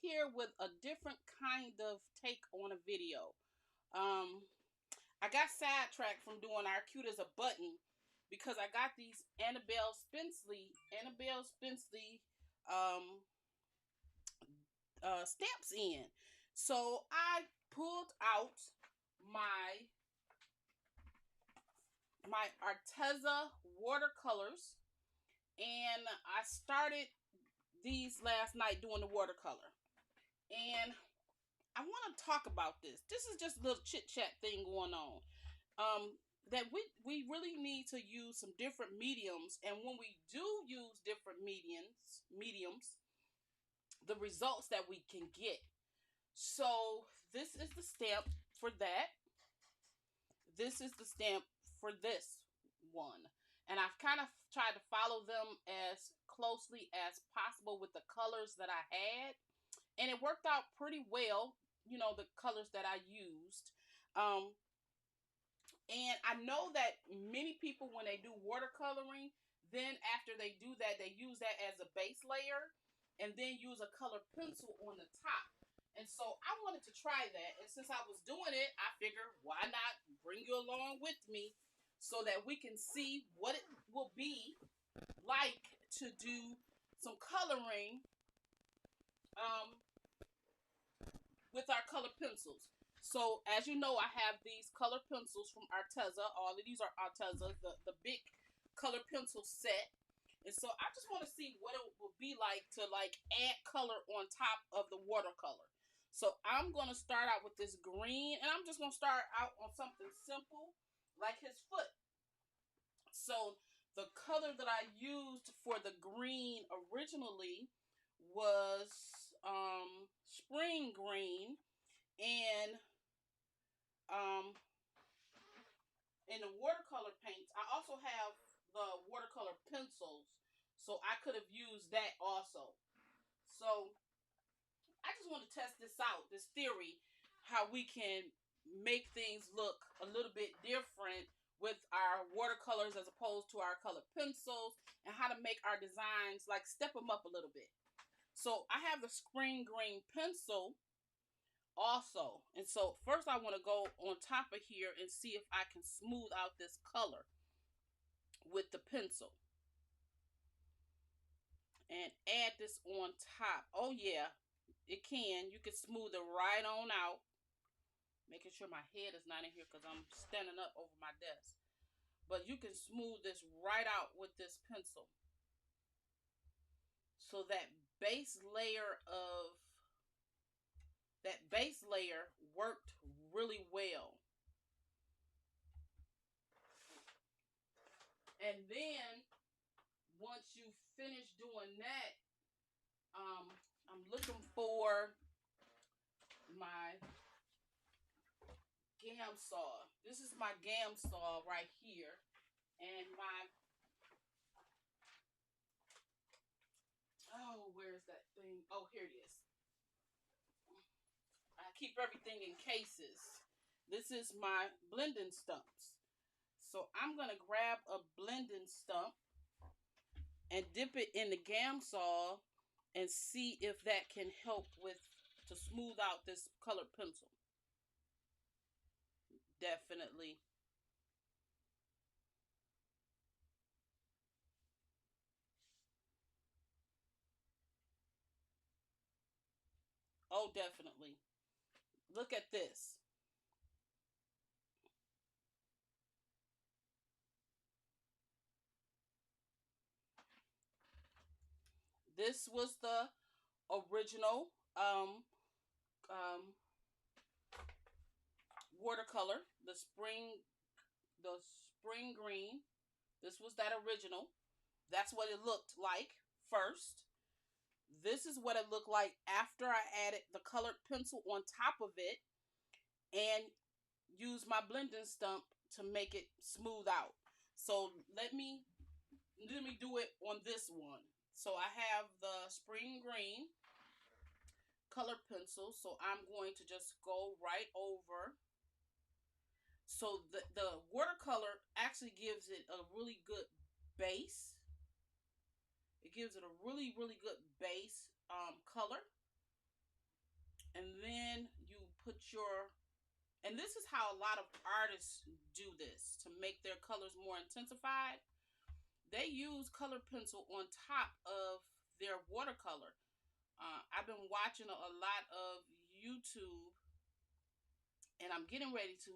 here with a different kind of take on a video. I got sidetracked from doing our cute as a button because I got these Annabelle Spenceley um, stamps in. So I pulled out my Arteza watercolors, and I started these last night doing the watercolor. And I want to talk about this. This is just a little chit chat thing going on. That we really need to use some different mediums, and when we do use different mediums, the results that we can get. So this is the stamp for that. This is the stamp for this one. And I've kind of tried to follow them as closely as possible with the colors that I had. And it worked out pretty well, the colors that I used. And I know that many people, when they do watercoloring, then after they do that, they use that as a base layer and then use a colored pencil on the top. And so I wanted to try that. And since I was doing it, I figured, why not bring you along with me so that we can see what it will be like to do some coloring with our colored pencils. So as you know, I have these colored pencils from Arteza. All of these are Arteza, the big colored pencil set. And so I just want to see what it will be like to add color on top of the watercolor. So I'm going to start out with this green, and I'm just going to start out on something simple like his foot. So the color that I used for the green originally was spring green, and in the watercolor paints, I also have the watercolor pencils, so I could have used that also. So I just want to test this out, this theory, how we can make things look a little bit different with our watercolors as opposed to our colored pencils, and how to make our designs, step them up a little bit. So I have the spring green pencil also. And so first I want to go on top of here and see if I can smooth out this color with the pencil. And add this on top. Oh yeah, it can. You can smooth it right on out. Making sure my head is not in here because I'm standing up over my desk. But you can smooth this right out with this pencil. So that base layer worked really well. And then once you finish doing that, I'm looking for my gam saw. This is my gam saw right here. And where's that thing? Oh, here it is. I keep everything in cases. This is my blending stumps. So I'm going to grab a blending stump and dip it in the gam saw and see if that can help to smooth out this colored pencil. Definitely. Oh, definitely. Look at this. This was the original watercolor, the spring green. This was that original. That's what it looked like first. This is what it looked like after I added the colored pencil on top of it and used my blending stump to make it smooth out. So let me do it on this one. So I have the spring green colored pencil. So I'm going to just go right over. So the watercolor actually gives it a really good base. It gives it a really, really good base color. And then you put your, and this is how a lot of artists do this to make their colors more intensified. They use color pencil on top of their watercolor. I've been watching a lot of YouTube, and I'm getting ready to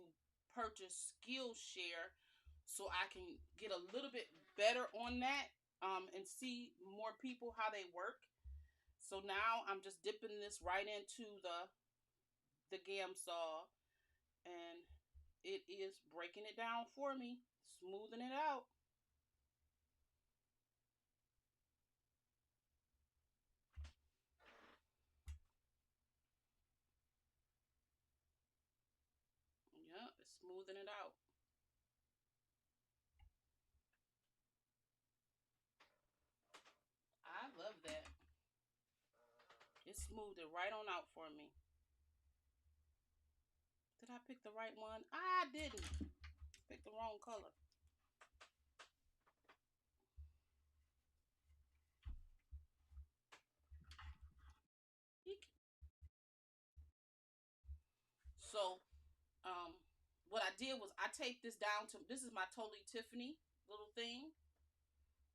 purchase Skillshare so I can get a little bit better on that, and see more people how they work. So now I'm just dipping this right into the Gamsol, and it is breaking it down for me, smoothing it out. Yeah, it's smoothing it out. I love that. It smoothed it right on out for me. Did I pick the right one? I didn't. Pick the wrong color. So, what I did was I taped this down to, this is my Totally Tiffany little thing.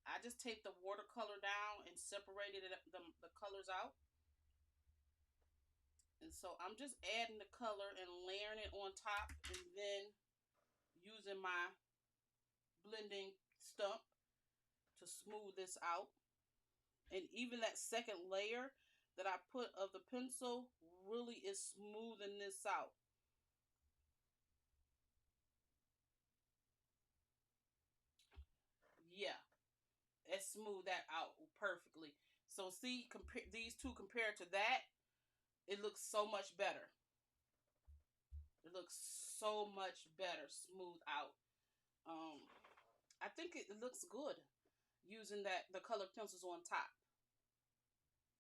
I just taped the watercolor down and separated the colors out. And so I'm just adding the color and layering it on top, and then using my blending stump to smooth this out. And even that second layer that I put of the pencil really is smoothing this out. Yeah, it smoothed that out perfectly. So see, compare these two compared to that, it looks so much better. It looks so much better, smooth out. Um, I think it looks good using the colored pencils on top.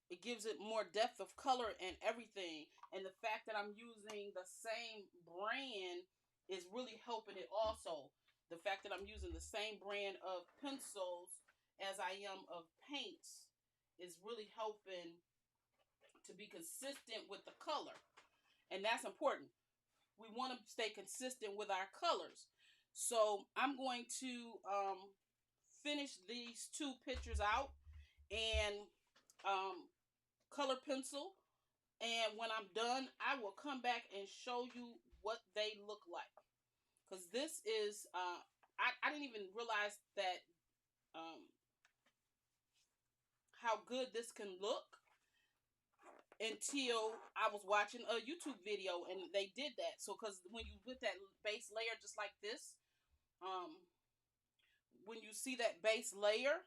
It gives it more depth of color and everything. And the fact that I'm using the same brand is really helping it also. The fact that I'm using the same brand of pencils as I am of paints is really helping to be consistent with the color. And that's important. We want to stay consistent with our colors. So I'm going to finish these two pictures out and color pencil. And when I'm done, I will come back and show you what they look like. Because this is, I didn't even realize that how good this can look until I was watching a YouTube video and they did that. So, because when you put that base layer just like this, um, when you see that base layer,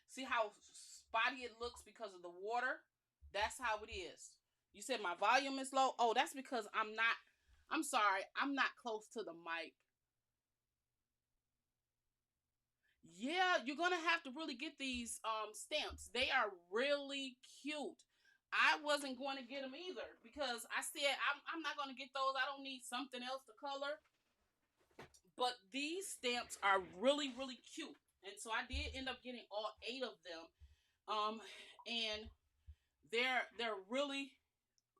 see how spotty it looks because of the water? That's how it is. You said my volume is low? Oh, that's because I'm sorry, I'm not close to the mic. Yeah, you're gonna have to really get these stamps. They are really cute. I wasn't going to get them either because I said I'm not going to get those. I don't need something else to color. But these stamps are really, really cute. And so I did end up getting all 8 of them. And they're really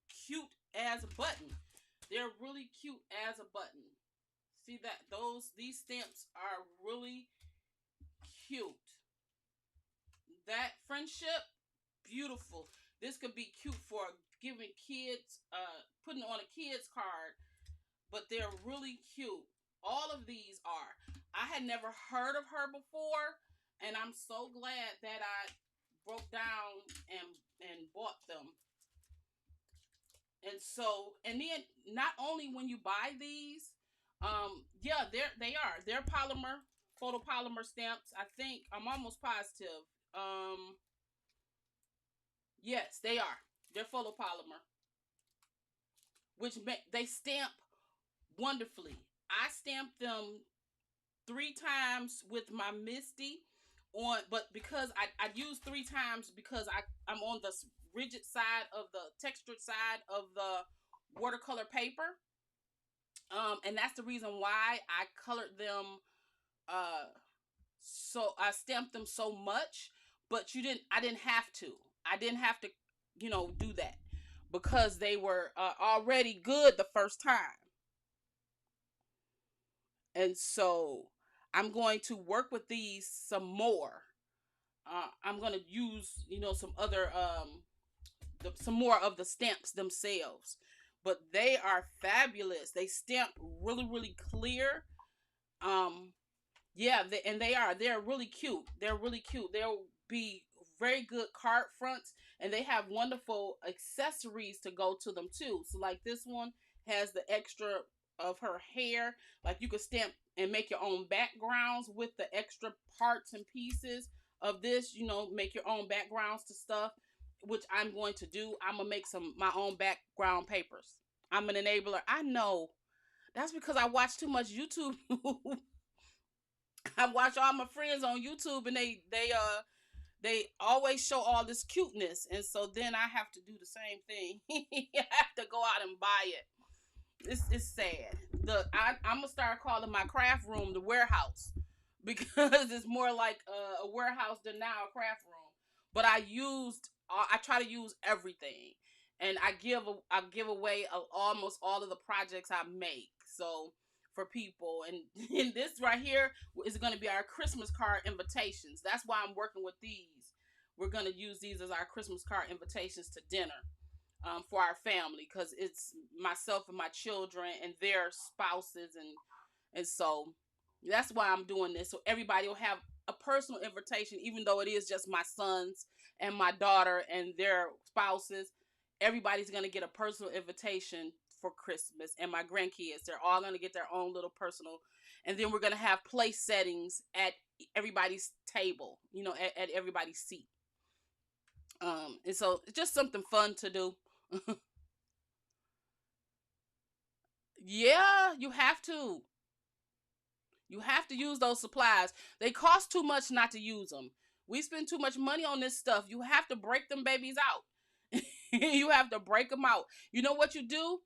cute as a button. They're really cute as a button. See that these stamps are really cute. That friendship, beautiful. This could be cute for giving kids, putting on a kid's card, but they're really cute. All of these are. I had never heard of her before, and I'm so glad that I broke down and bought them. And so, and then not only when you buy these, yeah, they're polymer, photopolymer stamps. I think I'm almost positive. Yes, they are. They're photopolymer, which they stamp wonderfully. I stamped them 3 times with my Misty on, but because I used 3 times because I'm on the rigid side of the textured side of the watercolor paper. And that's the reason why I colored them. So I stamped them so much, but I didn't have to. I didn't have to, do that. because they were already good the first time. And so I'm going to work with these some more. I'm going to use, some other, some more of the stamps themselves. But they are fabulous. They stamp really, really clear. Um, yeah, they're really cute. They're really cute. They'll be very good card fronts, and they have wonderful accessories to go to them too. So like this one has the extra of her hair. Like you could stamp and make your own backgrounds with the extra parts and pieces of this. Make your own backgrounds to stuff, which I'm going to do. I'm gonna make some my own background papers. I'm an enabler. I know. That's because I watch too much YouTube. I watch all my friends on YouTube, and they always show all this cuteness, and so then I have to do the same thing. I have to go out and buy it. It's sad. I'm gonna start calling my craft room the warehouse, because it's more like a warehouse than now a craft room. But I try to use everything, and I give away almost all of the projects I make. So for people, and this right here is going to be our Christmas card invitations. That's why I'm working with these. We're going to use these as our Christmas card invitations to dinner, for our family, because it's myself and my children and their spouses, and so that's why I'm doing this, so everybody will have a personal invitation, even though it is just my sons and my daughter and their spouses. Everybody's going to get a personal invitation for Christmas, and my grandkids, they're all going to get their own little personal, and then we're going to have place settings at everybody's table, at everybody's seat. And so it's just something fun to do. Yeah, you have to. You have to use those supplies. They cost too much not to use them. We spend too much money on this stuff. You have to break them babies out. You have to break them out. You know what you do?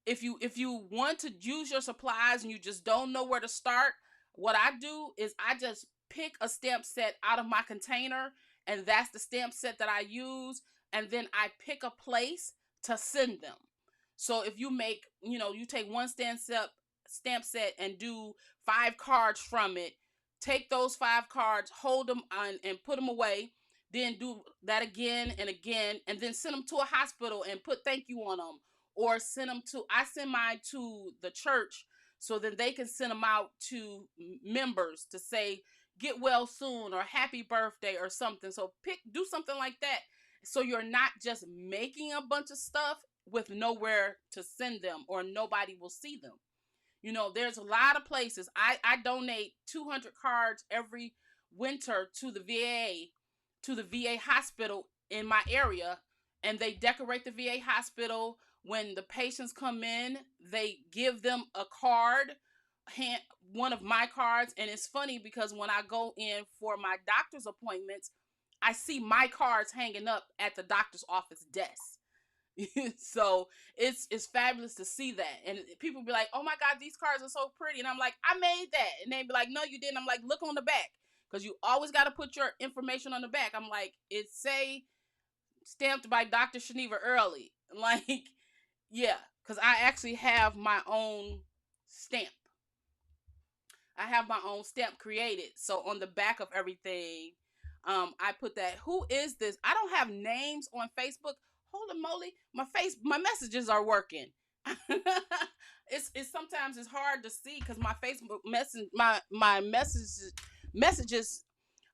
If you want to use your supplies and you just don't know where to start, what I do is I just pick a stamp set out of my container, and that's the stamp set that I use, and then I pick a place to send them. So if you take one stamp set and do 5 cards from it, take those 5 cards, hold them on and put them away, then do that again and again, and then send them to a hospital and put thank you on them, or I send mine to the church, so then they can send them out to members to say get well soon or happy birthday or something. So do something like that, so you're not just making a bunch of stuff with nowhere to send them, or nobody will see them. There's a lot of places. I donate 200 cards every winter to the VA hospital in my area, and they decorate the VA hospital. When the patients come in, they give them a card, one of my cards. And it's funny because when I go in for my doctor's appointments, I see my cards hanging up at the doctor's office desk. So it's fabulous to see that, and people be like, oh my god, these cards are so pretty, and I'm like, I made that, and they be like, no you didn't. I'm like, look on the back, because you always got to put your information on the back. I'm like, it say stamped by Dr. Shaniva Early, like, yeah, because I actually have my own stamp. I have my own stamp created, so on the back of everything, I put that. Who is this? I don't have names on Facebook. Holy moly, my messages are working. It's sometimes it's hard to see because my Facebook my messages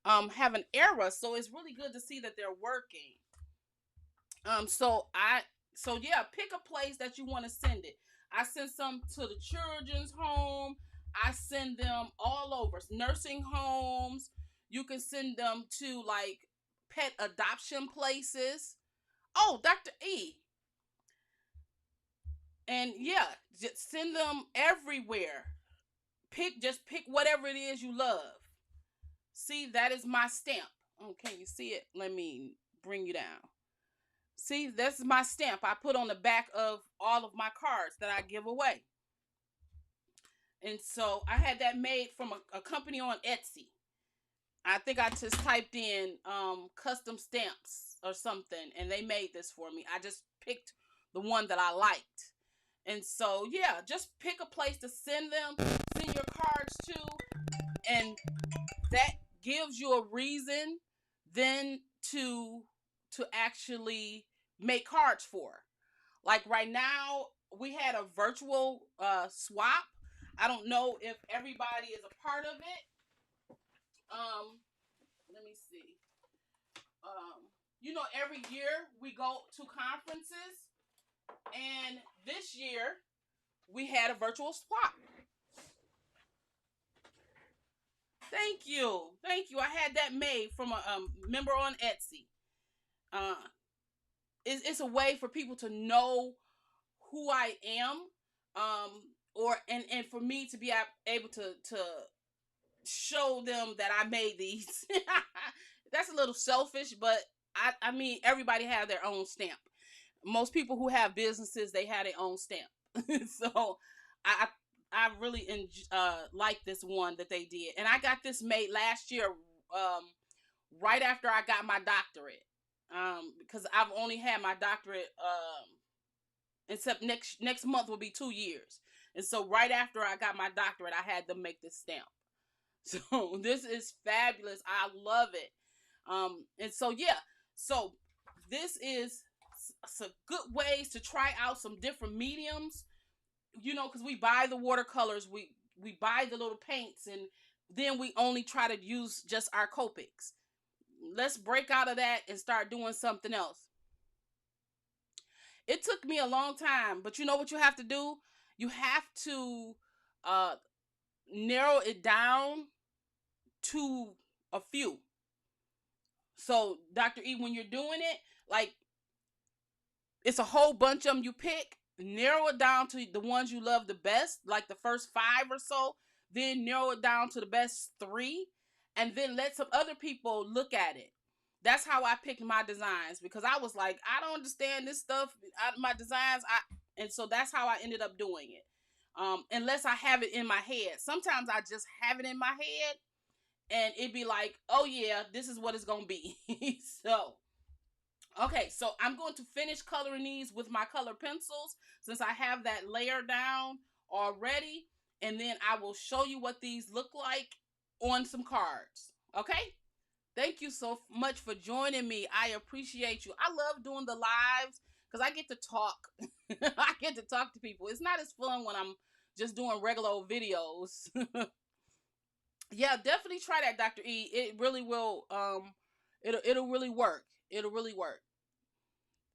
have an error, so it's really good to see that they're working. So yeah, pick a place that you want to send it. I send some to the children's home. I send them all over nursing homes. You can send them to like pet adoption places. Oh, Dr. E. And yeah, just send them everywhere. Just pick whatever it is you love. See, that is my stamp. Oh, can you see it? Let me bring you down. See, that's my stamp I put on the back of all of my cards that I give away. And so I had that made from a company on Etsy. I think I just typed in custom stamps or something, and they made this for me. I just picked the one that I liked. And so, yeah, just pick a place to send your cards to, and that gives you a reason then to actually make cards for. Like right now, we had a virtual swap. I don't know if everybody is a part of it. Let me see. Every year we go to conferences, and this year we had a virtual swap. Thank you. I had that made from a member on Etsy. It's a way for people to know who I am, and for me to be able to show them that I made these. That's a little selfish, but I mean, everybody have their own stamp. Most people who have businesses, they have their own stamp. So I really like this one that they did, and I got this made last year, right after I got my doctorate, because I've only had my doctorate, except next month will be 2 years, and so right after I got my doctorate, I had them make this stamp. So this is fabulous. I love it. And so yeah, so this is some good ways to try out some different mediums, because we buy the watercolors, we buy the little paints, and then we only try to use just our Copics. Let's break out of that and start doing something else. It took me a long time, but you know what you have to do? You have to narrow it down to a few. So, Dr. E, when you're doing it, like, it's a whole bunch of them you pick. Narrow it down to the ones you love the best, like the first 5 or so. Then narrow it down to the best 3. And then let some other people look at it. That's how I picked my designs, because I was like, I don't understand this stuff. My designs, and so that's how I ended up doing it. Unless I have it in my head. Sometimes I just have it in my head, and it'd be like, oh yeah, this is what it's gonna be. So, okay, so I'm going to finish coloring these with my color pencils, since I have that layer down already, and then I will show you what these look like on some cards. Okay? Thank you so much for joining me. I appreciate you. I love doing the lives because I get to talk. I get to talk to people. It's not as fun when I'm just doing regular old videos. Yeah, definitely try that, Dr. E. It really will. It'll really work. It'll really work.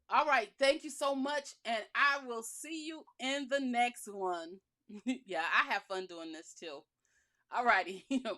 All right. Thank you so much, and I will see you in the next one. Yeah, I have fun doing this too. All righty. Bye.